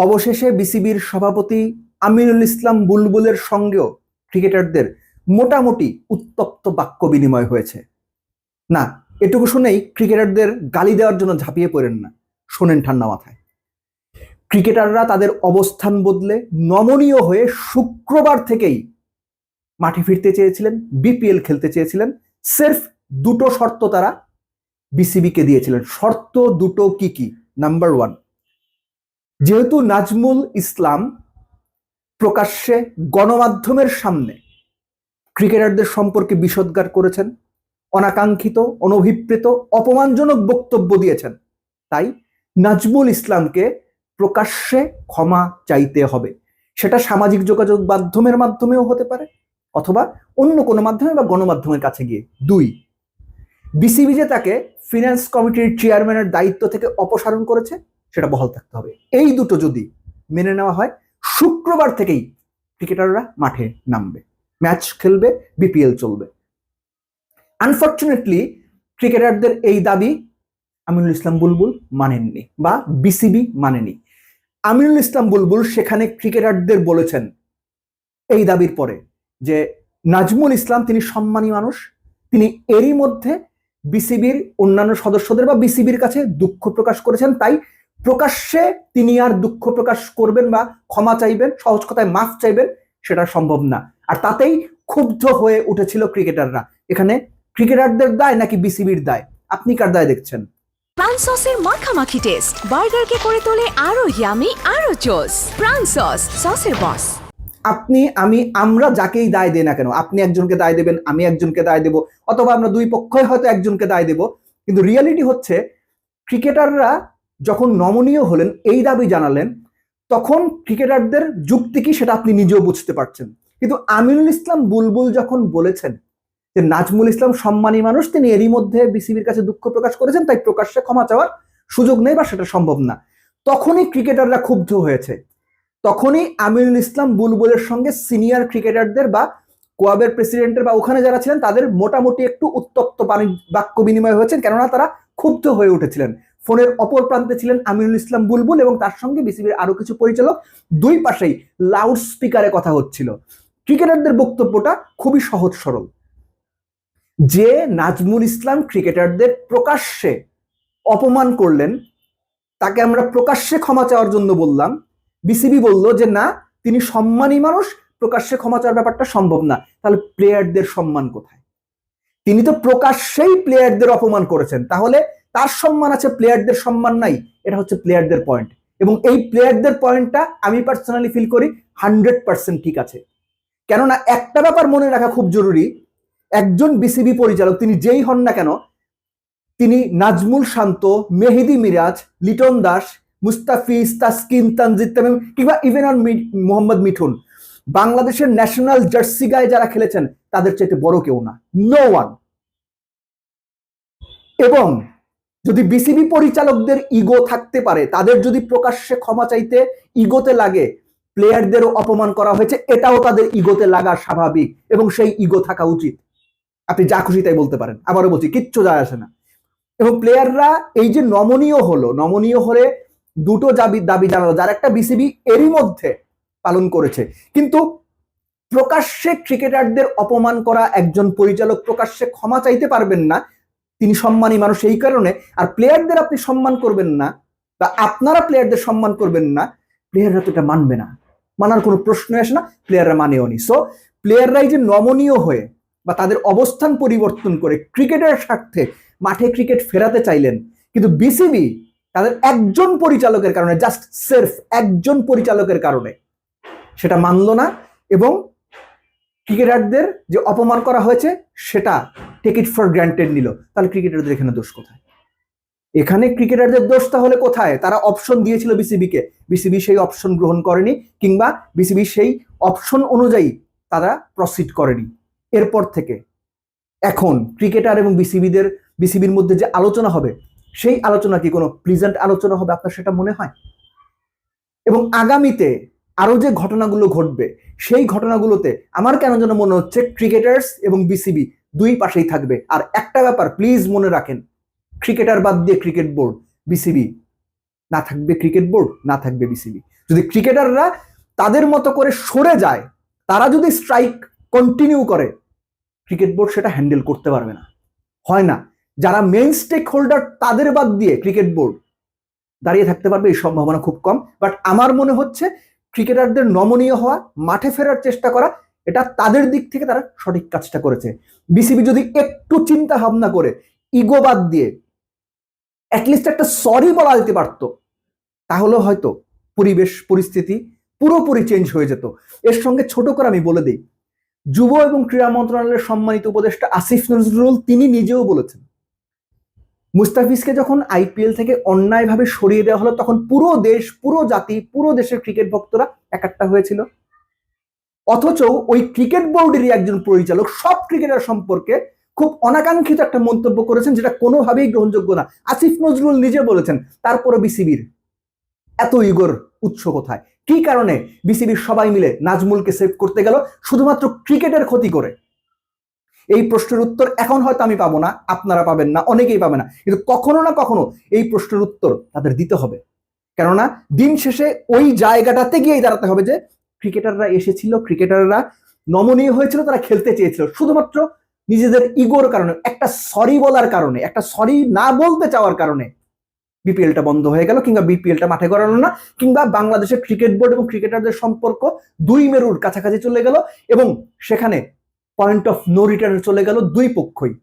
অবশেষে বিসিবির সভাপতি আমিনুল ইসলাম বুলবুলের সঙ্গেও ক্রিকেটারদের মোটামুটি উত্তপ্ত বাক্য বিনিময় হয়েছে। না, এটুকু শুনেই ক্রিকেটারদের গালি দেওয়ার জন্য ঝাঁপিয়ে পড়েন না, শোনেন ঠান্ডা মাথায়। ক্রিকেটাররা তাদের অবস্থান বদলে নমনীয় হয়ে শুক্রবার থেকেই মাঠে ফিরতে চেয়েছিলেন, বিপিএল খেলতে চেয়েছিলেন। সির্ফ দুটো শর্ত তারা বিসিবিকে দিয়েছিলেন। শর্ত দুটো কি কি? নাম্বার ওয়ান, যেহেতু নাজমুল ইসলাম প্রকাশ্যে গণমাধ্যমের সামনে ক্রিকেটারদের সম্পর্কে বিষোদ্গার করেছেন, অনাকাঙ্ক্ষিত, অনভিপ্রেত, অপমানজনক বক্তব্য দিয়েছেন, তাই নাজমুল ইসলামকে প্রকাশ্যে ক্ষমা চাইতে হবে। সেটা সামাজিক যোগাযোগ মাধ্যমের মাধ্যমেও হতে পারে, অথবা অন্য কোনো মাধ্যমে বা গণমাধ্যমের কাছে গিয়ে। দুই, বিসিবি যে তাকে ফিনান্স কমিটির চেয়ারম্যানের দায়িত্ব থেকে অপসারণ করেছে সেটা বহাল থাকতে হবে। এই দুটো যদি মেনে নেওয়া হয়, শুক্রবার থেকেই ক্রিকেটাররা মাঠে নামবে, ম্যাচ খেলবে, বিপিএল চলবে। আনফর্চুনেটলি ক্রিকেটারদের এই দাবি আমিনুল ইসলাম বুলবুল মানেননি বা বিসিবি মানেনি। আমিনুল ইসলাম বুলবুল সেখানে ক্রিকেটারদের বলেছেন এই দাবির পরে যে নাজমুল ইসলাম তিনি সম্মানী মানুষ, তিনি এরই মধ্যে বিসিবির অন্যান্য সদস্যদের বা বিসিবির কাছে দুঃখ প্রকাশ করেছেন, তাই প্রকাশ্যে তিনি আর দুঃখ প্রকাশ করবেন বা ক্ষমা চাইবেন, সহজ কথায় মাফ চাইবেন, সেটা সম্ভব না। আর তাতেই ক্ষুব্ধ হয়ে উঠেছিল ক্রিকেটাররা। এখানে ক্রিকেটারদের দায় নাকি বিসিবির দায়? আপনি কার দায় দেখছেন? প্রাণ সসের মাখামাখি টেস্ট বার্গারকে করে তোলে আরো ইয়ামি, আরো জোস। প্রাণ সস, সসের বস। আপনি, আমি, আমরা যাকেই দায় দেই না কেন, আপনি একজনকে দায় দেবেন, আমি একজনকে দায় দেব, অথবা আমরা দুই পক্ষই হয়তো একজনকে দায় দেব, কিন্তু রিয়ালিটি হচ্ছে ক্রিকেটাররা যখন নমনীয় হলেন, এই দাবি জানালেন, তখন ক্রিকেটারদের যুক্তি কি সেটা আপনি নিজেও বুঝতে পারছেন। কিন্তু আমিনুল ইসলাম বুলবুল যখন বলেছেন যে নাজমুল ইসলাম সম্মানী মানুষ, তিনি এরই মধ্যে বিসিবির কাছে দুঃখ প্রকাশ করেছেন, তাই প্রকাশ্যে ক্ষমা চাওয়ার সুযোগ নেই বা সেটা সম্ভব না, তখনই ক্রিকেটাররা ক্ষুব্ধ হয়েছে। তখনই আমিনুল ইসলাম বুলবুলের সঙ্গে সিনিয়র ক্রিকেটারদের বা কোয়াবের প্রেসিডেন্টের বা ওখানে যারা ছিলেন তাদের মোটামুটি একটু উত্তপ্ত বাক্য বিনিময় হয়েছে, কেননা তারা ক্ষুব্ধ হয়ে উঠেছিলেন। ফোনের অপর প্রান্তে ছিলেন আমিনুল ইসলাম বুলবুল এবং তার সঙ্গে বিসিবির আরো কিছু পরিচালক। দুই পাশেই লাউড স্পিকারে কথা হচ্ছিল। ক্রিকেটারদের বক্তব্যটা খুবই সহজ সরল, যে নাজমুল ইসলাম ক্রিকেটারদের প্রকাশ্যে অপমান করলেন, তাকে আমরা প্রকাশ্যে ক্ষমা চাওয়ার জন্য বললাম, বিসিবি বলল যে না, তিনি সম্মানী মানুষ, প্রকাশ্যে ক্ষমা চাওয়ার ব্যাপারটা সম্ভব না। তাহলে প্লেয়ারদের সম্মান কোথায়? তিনি তো প্রকাশ্যেই প্লেয়ারদের অপমান করেছেন, তাহলে তার সম্মান আছে, প্লেয়ারদের সম্মান নাই। এটা হচ্ছে প্লেয়ারদের পয়েন্ট, এবং এই প্লেয়ারদের পয়েন্টটা আমি পার্সোনালি ফিল করি 100% ঠিক আছে। কেননা একটা ব্যাপার মনে রাখা খুব জরুরি, একজন বিসিবি পরিচালক তিনি যেই হন না কেন, তিনি নাজমুল শান্ত, মেহেদি মিরাজ, লিটন দাস, মুস্তাফিজ, তাসকিন, তানজিদ তামিম কিংবা ইভেন অন মোহাম্মদ মিঠুন, বাংলাদেশের ন্যাশনাল জার্সি গায়ে যারা খেলেছেন তাদের চাইতে বড় কেউ না, নো ওয়ান। এবং যদি বিসিবি পরিচালকদের ইগো থাকতে পারে, তাদের যদি প্রকাশ্যে ক্ষমা চাইতে ইগোতে লাগে, প্লেয়ারদেরও অপমান করা হয়েছে, এটাও তাদের ইগোতে লাগা স্বাভাবিক এবং সেই ইগো থাকা উচিত। আপনি যা খুশি তাই বলতে পারেন, আবারও বলছি, কিচ্ছু যায় আসে না। এবং প্লেয়াররা এই যে নমনীয় হলো, নমনীয় হলে দুটো দাবি জানালো, যার একটা বিসিবি এরই মধ্যে পালন করেছে। কিন্তু প্রকাশ্যে ক্রিকেটারদের অপমান করা একজন পরিচালক প্রকাশ্যে ক্ষমা চাইতে পারবেন না, তিনি সম্মানী মানুষ এই কারণে। আর প্লেয়ারদের আপনি সম্মান করবেন না বা আপনারা প্লেয়ারদের সম্মান করবেন না, প্লেয়াররা তো এটা মানবে না, মানার কোনো প্রশ্ন আসে না, প্লেয়াররা মানেও নি। সো প্লেয়াররাই যে নমনীয় হয়ে বা তাদের অবস্থান পরিবর্তন করে ক্রিকেটের স্বার্থে মাঠে ক্রিকেট ফেরাতে চাইলেন, কিন্তু বিসিবি তাদের একজন পরিচালকের কারণে, জাস্ট সির্ফ একজন পরিচালকের কারণে সেটা মানল না, এবং ক্রিকেটারদের যে অপমান করা হয়েছে সেটা টেক ইট ফর গ্রান্টেড নিল। তাহলে ক্রিকেটারদের এখানে দোষ কোথায়? এখানে ক্রিকেটারদের দোষ তাহলে কোথায়? তারা অপশন দিয়েছিল বিসিবিকে, বিসিবি সেই অপশন গ্রহণ করেনি, কিংবা বিসিবি সেই অপশন অনুযায়ী তারা প্রসিড করেনি। এরপর থেকে এখন ক্রিকেটার এবং বিসিবির মধ্যে যে আলোচনা হবে, সেই আলোচনা কি কোনো প্লিজেন্ট আলোচনা হবে আপনার সেটা মনে হয়? এবং আগামীতে আরো যে ঘটনাগুলো ঘটবে, সেই ঘটনাগুলোতে আমার কেন যেন মনে হচ্ছে ক্রিকেটার্স এবং বিসিবি দুই পাশেই থাকবে। আর একটা ব্যাপার প্লিজ মনে রাখেন, ক্রিকেটার বাদ দিয়ে ক্রিকেট বোর্ড, বিসিবি না থাকবে ক্রিকেট বোর্ড, না থাকবে বিসিবি। যদি ক্রিকেটাররা তাদের মতো করে সরে যায়, তারা যদি স্ট্রাইক কন্টিনিউ করে, ক্রিকেট বোর্ড সেটা হ্যান্ডেল করতে পারবে না, হয় না। যারা মেইন স্টেক হোল্ডার তাদের বাদ দিয়ে ক্রিকেট বোর্ড দাঁড়িয়ে থাকতে পারবে এই সম্ভাবনা খুব কম। বাট আমার মনে হচ্ছে ক্রিকেটারদের নমনীয় হওয়া, মাঠে ফেরার চেষ্টা করা, এটা তাদের দিক থেকে তারা সঠিক কাজটা করেছে। বিসিবি যদি একটু চিন্তা ভাবনা করে ইগো বাদ দিয়ে অ্যাটলিস্ট একটা সরি বলা যেতে পারতো, তাহলে হয়তো পরিবেশ পরিস্থিতি পুরোপুরি চেঞ্জ হয়ে যেত। এর সঙ্গে ছোট করে আমি বলে দিই, যুব এবং ক্রীড়া মন্ত্রণালয়ের সম্মানিত উপদেষ্টা আসিফ নজরুল তিনি নিজেও বলেছেন, মুস্তাফিজকে যখন আইপিএল থেকে অন্যায়ভাবে সরিয়ে দেওয়া হলো, তখন পুরো দেশ, পুরো জাতি, পুরো দেশের ক্রিকেট ভক্তরা একাট্টা হয়েছিল। অথচ ওই ক্রিকেট বোর্ডেরই একজন পরিচালক সব ক্রিকেটার সম্পর্কে খুব অনাকাঙ্ক্ষিত একটা মন্তব্য করেছেন, যেটা কোনোভাবেই গ্রহণযোগ্য না। আসিফ নজরুল নিজে বলেছেন। তারপরে বিসিবির এত ইগোর উৎস কোথায়? কি কারণে বিসিবির সবাই মিলে নাজমুলকে সেভ করতে গেল শুধুমাত্র ক্রিকেটের ক্ষতি করে? এই প্রশ্নের উত্তর এখন হয়তো আমি পাবো না, আপনারা পাবেন না, অনেকেই পাবে না, কিন্তু কখনো না কখনো এই প্রশ্নের উত্তর তাদের দিতে হবে। কেননা দিন শেষে ওই জায়গাটাতে গিয়েই দাঁড়াতে হবে যে ক্রিকেটাররা এসেছিল, ক্রিকেটাররা নমনীয় হয়েছিল, তারা খেলতে চেয়েছিল, শুধুমাত্র নিজেদের ইগোর কারণে, একটা সরি বলার কারণে, একটা সরি না বলতে চাওয়ার কারণে বিপিএলটা বন্ধ হয়ে গেল, কিংবা বিপিএলটা মাঠে গড়ালো না, কিংবা বাংলাদেশের ক্রিকেট বোর্ড এবং ক্রিকেটারদের সম্পর্ক দুই মেরুর কাছাকাছি চলে গেল এবং সেখানে পয়েন্ট অফ নো রিটার্নে চলে গেল দুই পক্ষই।